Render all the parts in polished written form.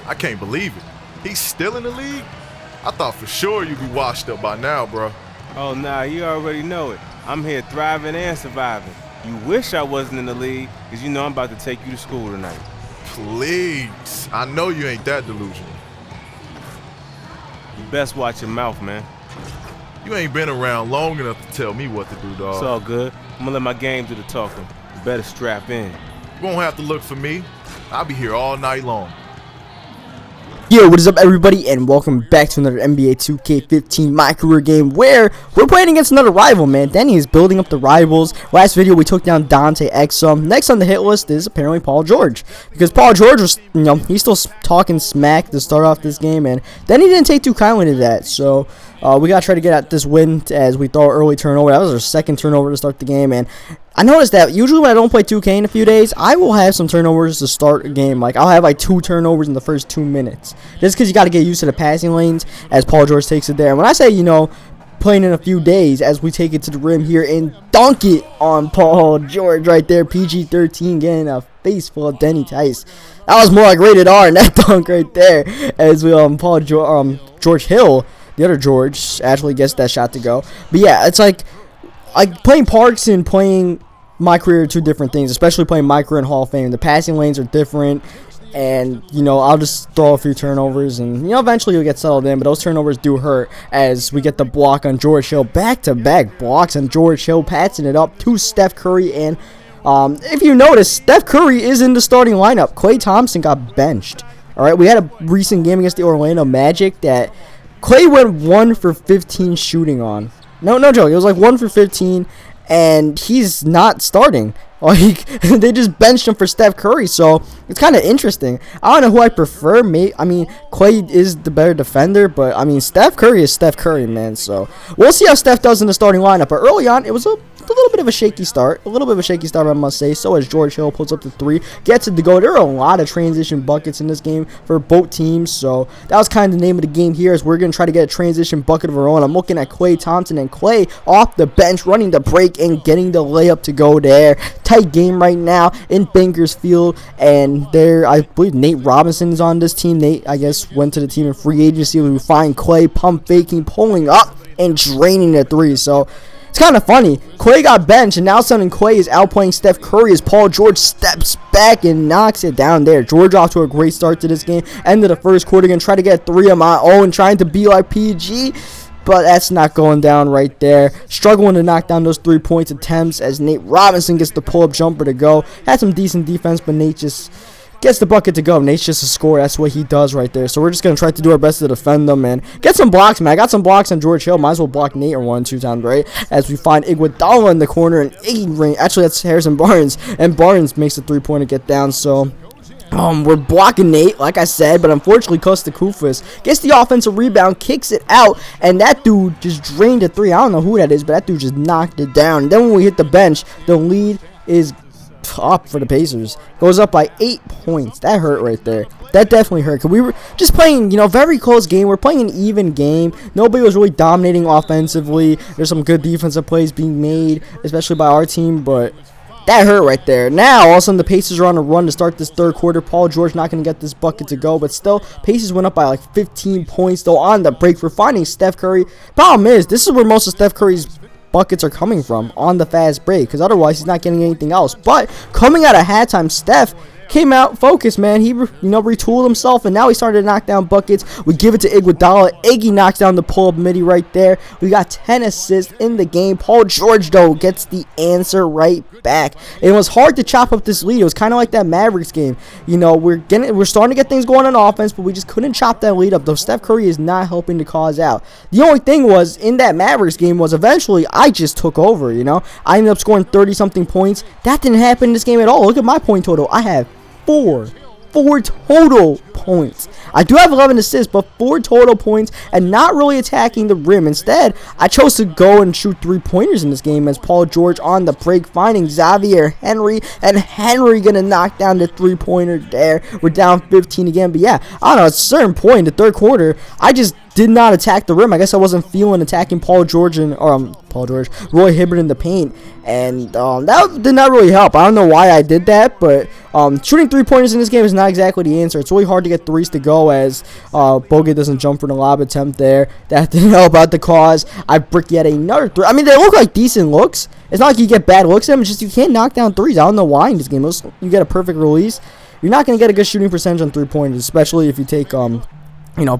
I can't believe it. He's still in the league? I thought for sure you'd be washed up by now, bro. Oh, nah, you already know it. I'm here thriving and surviving. You wish I wasn't in the league, because you know I'm about to take you to school tonight. Please. I know you ain't that delusional. You best watch your mouth, man. You ain't been around long enough to tell me what to do, dog. It's all good. I'm gonna let my game do the talking. You better strap in. You won't have to look for me. I'll be here all night long. Yo, what is up, everybody, and welcome back to another NBA 2K15 My Career game where we're playing against another rival, man. Denny is building up the rivals. Last video, we took down Dante Exum. Next on the hit list is apparently Paul George, because Paul George was, he's still talking smack to start off this game, and Denny didn't take too kindly to that. So we gotta try to get at this win as we throw an early turnover. That was our second turnover to start the game, and I noticed that usually when I don't play 2K in a few days, I will have some turnovers to start a game. Like, I'll have like 2 turnovers in the first 2 minutes. Just because you got to get used to the passing lanes as Paul George takes it there. And when I say, playing in a few days as we take it to the rim here and dunk it on Paul George right there. PG-13 getting a face full of Denny Tice. That was more like rated R in that dunk right there. As we, George Hill, the other George, actually gets that shot to go. But yeah, it's like playing Parks and playing My Career are two different things, especially playing My Career in Hall of Fame. The passing lanes are different, and, I'll just throw a few turnovers, and, eventually you'll get settled in, but those turnovers do hurt as we get the block on George Hill. Back-to-back blocks on George Hill, passing it up to Steph Curry, and if you notice, Steph Curry is in the starting lineup. Klay Thompson got benched. All right, we had a recent game against the Orlando Magic that Klay went 1 for 15 shooting on. No joke. It was like 1 for 15, and he's not starting. Like, they just benched him for Steph Curry, so it's kind of interesting. I don't know who I prefer. Klay is the better defender, but, Steph Curry is Steph Curry, man. So we'll see how Steph does in the starting lineup. But early on, it was a little bit of a shaky start. I must say. So as George Hill pulls up the 3, gets it to go. There are a lot of transition buckets in this game for both teams. So that was kind of the name of the game here, as we're going to try to get a transition bucket of our own. I'm looking at Klay Thompson, and Klay off the bench, running the break and getting the layup to go there. Tight game right now in Bakersfield, and there, I believe Nate Robinson is on this team. Nate, I guess, went to the team in free agency. We find Klay pump faking, pulling up, and draining the 3. So it's kind of funny. Klay got benched, and now suddenly Klay is outplaying Steph Curry as Paul George steps back and knocks it down there. George off to a great start to this game. End of the first quarter, going to try to get 3 of my own, trying to be like PG. But that's not going down right there. Struggling to knock down those 3-point attempts as Nate Robinson gets the pull-up jumper to go. Had some decent defense, but Nate just gets the bucket to go. Nate's just a scorer. That's what he does right there. So we're just going to try to do our best to defend them and get some blocks, man. I got some blocks on George Hill. Might as well block Nate or 1-2 times, right? As we find Iguodala in the corner, and actually, that's Harrison Barnes. And Barnes makes the 3-pointer get down, so we're blocking Nate, like I said, but unfortunately, Costa Koufos gets the offensive rebound, kicks it out, and that dude just drained a 3. I don't know who that is, but that dude just knocked it down. And then when we hit the bench, the lead is up for the Pacers. Goes up by 8 points. That hurt right there. That definitely hurt, because we were just playing, very close game. We're playing an even game. Nobody was really dominating offensively. There's some good defensive plays being made, especially by our team, but that hurt right there. Now, all of a sudden, the Pacers are on a run to start this third quarter. Paul George not going to get this bucket to go, but still, Pacers went up by like 15 points, though, on the break. We're finding Steph Curry. Problem is, this is where most of Steph Curry's buckets are coming from, on the fast break, because otherwise, he's not getting anything else. But coming out of halftime, Steph came out focused, man. He, retooled himself, and now he started to knock down buckets. We give it to Iguodala. Iggy knocks down the pull-up midi right there. We got 10 assists in the game. Paul George, though, gets the answer right back. It was hard to chop up this lead. It was kind of like that Mavericks game. We're starting to get things going on offense, but we just couldn't chop that lead up, though Steph Curry is not helping to cause out. The only thing was, in that Mavericks game, was eventually I just took over, I ended up scoring 30-something points. That didn't happen in this game at all. Look at my point total. I have 4 total points. I do have 11 assists, but 4 total points, and not really attacking the rim. Instead, I chose to go and shoot 3-pointers in this game as Paul George on the break, finding Xavier Henry, and Henry gonna knock down the 3-pointer there. We're down 15 again, but yeah, I don't know, at a certain point in the third quarter, I just did not attack the rim. I guess I wasn't feeling attacking Roy Hibbert in the paint, and that did not really help. I don't know why I did that, but shooting 3-pointers in this game is not exactly the answer. It's really hard to get get threes to go as Bogut doesn't jump for the lob attempt there. That didn't help out the cause. I brick yet another three. I mean, they look like decent looks. It's not like you get bad looks at them. It's just you can't knock down threes. I don't know why in this game. You get a perfect release. You're not going to get a good shooting percentage on three-pointers, especially if you take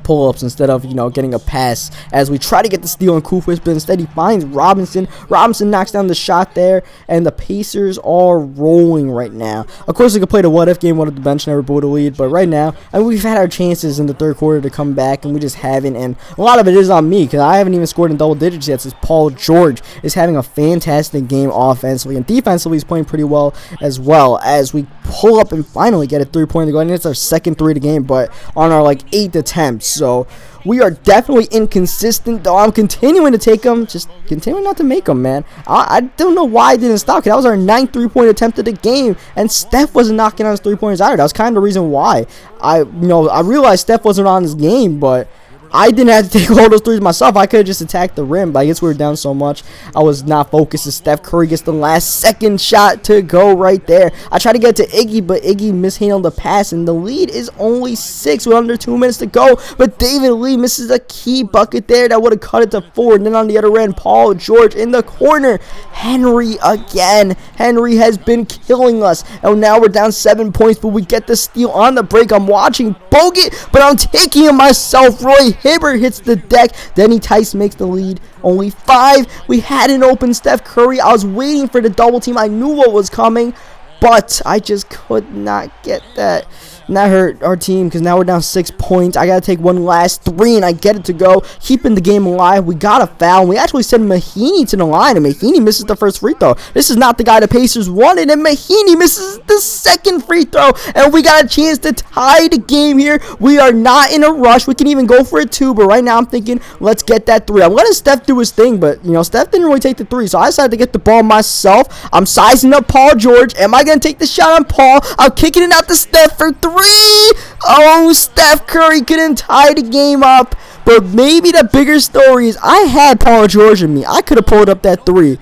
pull-ups instead of, getting a pass as we try to get the steal on Kufis, but instead he finds Robinson. Robinson knocks down the shot there, and the Pacers are rolling right now. Of course, we could play the what-if game, what if the bench never blew the lead, but right now, we've had our chances in the third quarter to come back, and we just haven't, and a lot of it is on me, because I haven't even scored in double digits yet, since Paul George is having a fantastic game offensively, and defensively he's playing pretty well as we pull up and finally get a three-pointer to go, and it's our second three of the game, but on our, 8th attempt. So we are definitely inconsistent, though I'm continuing to take them, just continuing not to make them, man. I don't know why I didn't stop, because that was our 9th three-point attempt of the game, and Steph wasn't knocking on his three-pointers either. That was kind of the reason why. I realized Steph wasn't on his game, but I didn't have to take all those threes myself. I could have just attacked the rim, but I guess we were down so much. I was not focused, as Steph Curry gets the last second shot to go right there. I tried to get to Iggy, but Iggy mishandled the pass, and the lead is only 6 with under 2 minutes to go. But David Lee misses a key bucket there that would have cut it to 4. And then on the other end, Paul George in the corner. Henry again. Henry has been killing us. And now we're down 7 points, but we get the steal on the break. I'm watching Bogut, but I'm taking it myself. Roy Hibbert hits the deck. Denny Tice makes the lead. Only 5. We had an open Steph Curry. I was waiting for the double team. I knew what was coming, but I just could not get that. And that hurt our team, because now we're down 6 points. I got to take one last 3, and I get it to go, keeping the game alive. We got a foul, and we actually send Mahiney to the line, and Mahiney misses the first free throw. This is not the guy the Pacers wanted, and Mahiney misses the second free throw, and we got a chance to tie the game here. We are not in a rush. We can even go for a 2, but right now I'm thinking, let's get that 3. I'm letting Steph do his thing, but, Steph didn't really take the 3, so I decided to get the ball myself. I'm sizing up Paul George. Am I going to take the shot on Paul? I'm kicking it out to Steph for 3. Oh, Steph Curry couldn't tie the game up. But maybe the bigger story is I had Paul George in me. I could have pulled up that 3.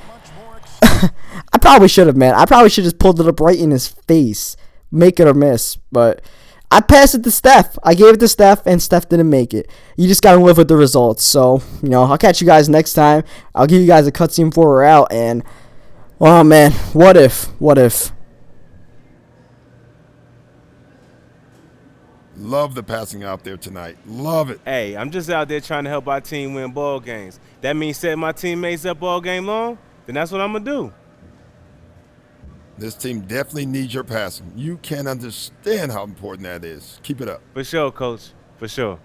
I probably should have, man. I probably should have just pulled it up right in his face. Make it or miss. But I passed it to Steph. I gave it to Steph, and Steph didn't make it. You just got to live with the results. So, I'll catch you guys next time. I'll give you guys a cutscene before we're out. And, oh, man. What if? What if? Love the passing out there tonight. Love it. Hey, I'm just out there trying to help our team win ball games. That means setting my teammates up all game long? Then that's what I'm going to do. This team definitely needs your passing. You can't understand how important that is. Keep it up. For sure, Coach. For sure.